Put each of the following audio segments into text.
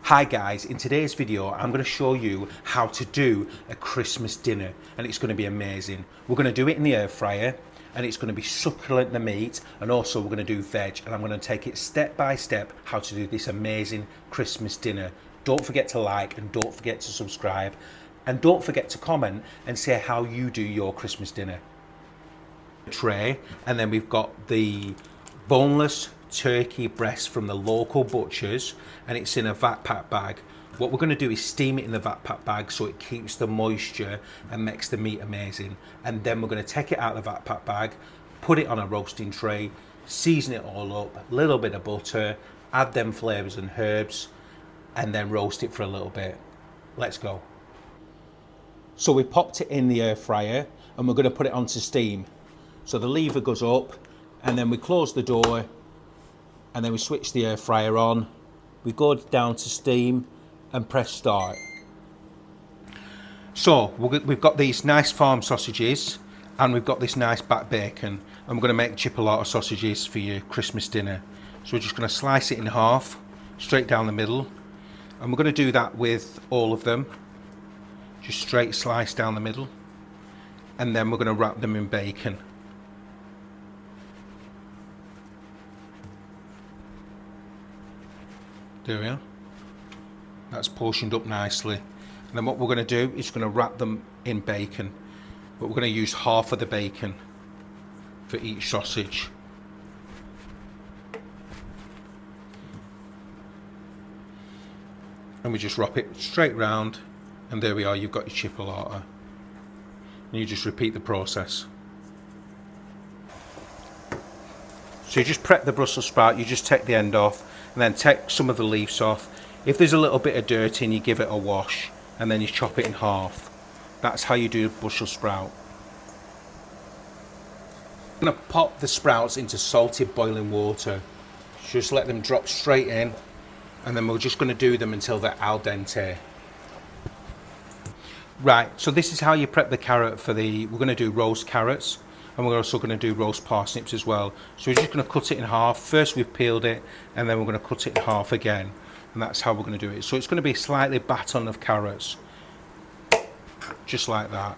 Hi guys, in today's video I'm going to show you how to do a Christmas dinner and it's going to be amazing. We're going to do it in the air fryer and it's going to be succulent, the meat, and also we're going to do veg, and I'm going to take it step by step how to do this amazing Christmas dinner. Don't forget to like and don't forget to subscribe and don't forget to comment and say how you do your Christmas dinner. Tray, and then we've got the boneless turkey breast from the local butchers and it's in a vat pack bag. What we're going to do is steam it in the vat pack bag so it keeps the moisture and makes the meat amazing, and then we're going to take it out of the vat pack bag, put it on a roasting tray, season it all up, a little bit of butter, add them flavors and herbs, and then roast it for a little bit. Let's go. So we popped it in the air fryer and we're going to put it onto steam. So the lever goes up and then we close the door and then we switch the air fryer on. We go down to steam and press start. So we've got these nice farm sausages and we've got this nice back bacon, and we're going to make chipolata sausages for your Christmas dinner. So we're just going to slice it in half, straight down the middle, and we're going to do that with all of them. Just straight slice down the middle, and then we're going to wrap them in bacon. There we are. That's portioned up nicely. And then what we're going to do is going to wrap them in bacon. But we're going to use half of the bacon for each sausage. And we just wrap it straight round. And there we are, you've got your chipolata. And you just repeat the process. So you just prep the Brussels sprout, you just take the end off, and then take some of the leaves off. If there's a little bit of dirt in, you give it a wash, and then you chop it in half. That's how you do Brussels sprout. I'm going to pop the sprouts into salted boiling water. Just let them drop straight in, and then we're just going to do them until they're al dente. Right, so this is how you prep the carrot for we're going to do roast carrots. And we're also going to do roast parsnips as well. So we're just going to cut it in half. First we've peeled it, and then we're going to cut it in half again. And that's how we're going to do it. So it's going to be a slightly baton of carrots. Just like that.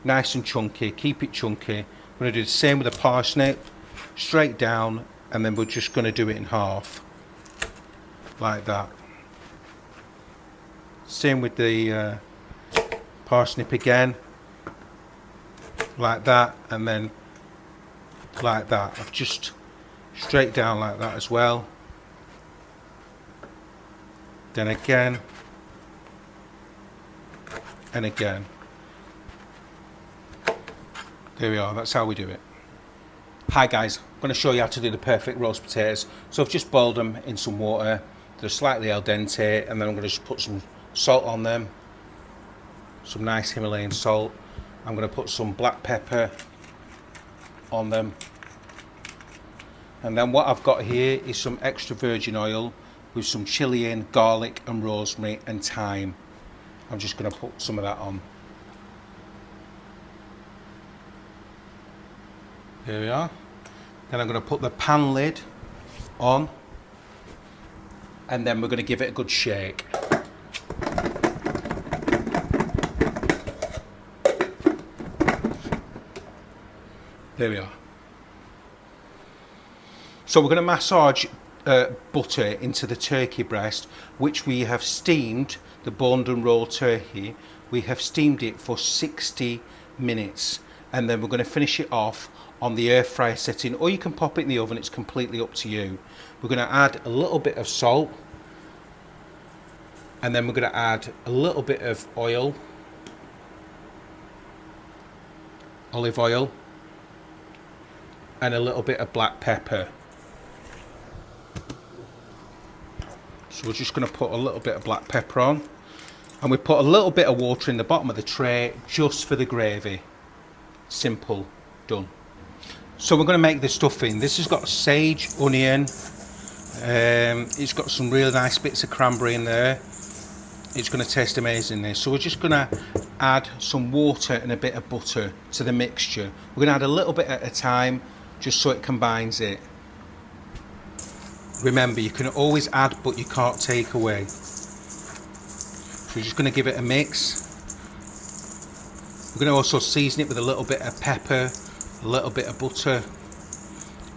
Nice and chunky. Keep it chunky. We're going to do the same with the parsnip. Straight down, and then we're just going to do it in half. Like that. Same with the parsnip again. Like that, and then like that. I've just straight down like that as well. Then again and again. There we are, that's how we do it. Hi guys, I'm going to show you how to do the perfect roast potatoes. So I've just boiled them in some water. They're slightly al dente, and then I'm going to just put some salt on them. Some nice Himalayan salt. I'm going to put some black pepper on them, and then what I've got here is some extra virgin oil with some chili in, garlic and rosemary and thyme. I'm just going to put some of that on. There we are. Then I'm going to put the pan lid on, and then we're going to give it a good shake. There we are. So we're going to massage butter into the turkey breast, which we have steamed, the boned and rolled turkey. We have steamed it for 60 minutes, and then we're going to finish it off on the air fryer setting, or you can pop it in the oven, it's completely up to you. We're going to add a little bit of salt, and then we're going to add a little bit of oil, olive oil, and a little bit of black pepper. So we're just going to put a little bit of black pepper on, and we put a little bit of water in the bottom of the tray just for the gravy. Simple, done. So we're going to make the stuffing. This has got sage, onion, it's got some really nice bits of cranberry in there. It's going to taste amazing, this. So we're just going to add some water and a bit of butter to the mixture. We're going to add a little bit at a time, just so it combines it. Remember, you can always add, but you can't take away. So we're just going to give it a mix. We're going to also season it with a little bit of pepper, a little bit of butter,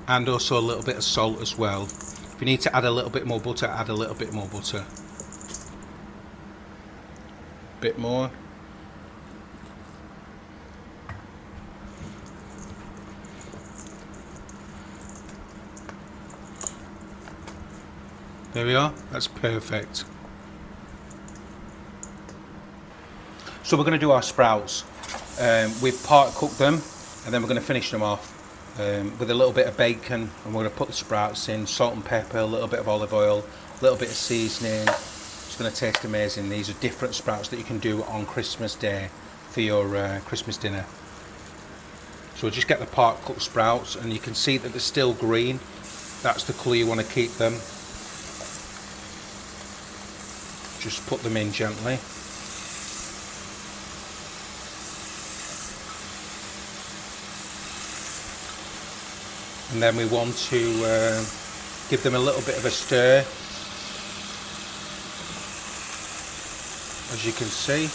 and also a little bit of salt as well. If you need to add a little bit more butter, add a little bit more butter. Bit more. There we are, that's perfect. So we're going to do our sprouts. We've part cooked them, and then we're going to finish them off with a little bit of bacon, and we're going to put the sprouts in, salt and pepper, a little bit of olive oil, a little bit of seasoning. It's going to taste amazing. These are different sprouts that you can do on Christmas Day for your Christmas dinner. So we'll just get the part cooked sprouts, and you can see that they're still green. That's the colour you want to keep them. Just put them in gently. And then we want to give them a little bit of a stir, as you can see.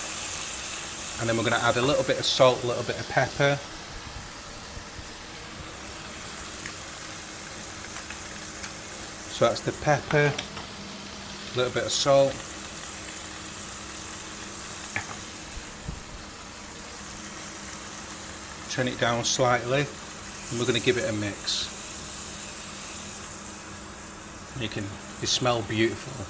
And then we're going to add a little bit of salt, a little bit of pepper. So that's the pepper, a little bit of salt. Turn it down slightly. And we're going to give it a mix. They smell beautiful.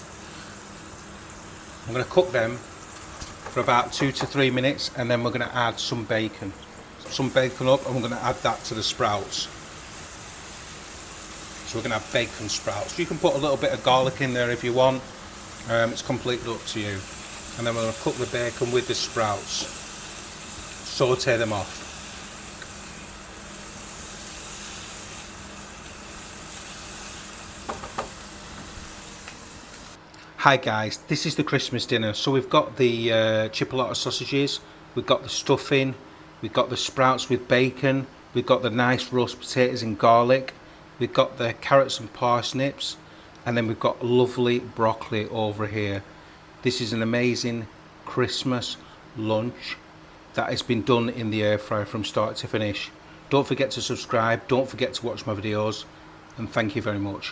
I'm going to cook them for about 2 to 3 minutes, and then we're going to add some bacon up, and we're going to add that to the sprouts. So we're going to have bacon sprouts. You can put a little bit of garlic in there if you want. It's completely up to you. And then we're going to cook the bacon with the sprouts. Saute them off. Hi guys, this is the Christmas dinner. So we've got the chipolata sausages, we've got the stuffing, we've got the sprouts with bacon, we've got the nice roast potatoes and garlic, we've got the carrots and parsnips, and then we've got lovely broccoli over here. This is an amazing Christmas lunch that has been done in the air fryer from start to finish. Don't forget to subscribe, don't forget to watch my videos, and thank you very much.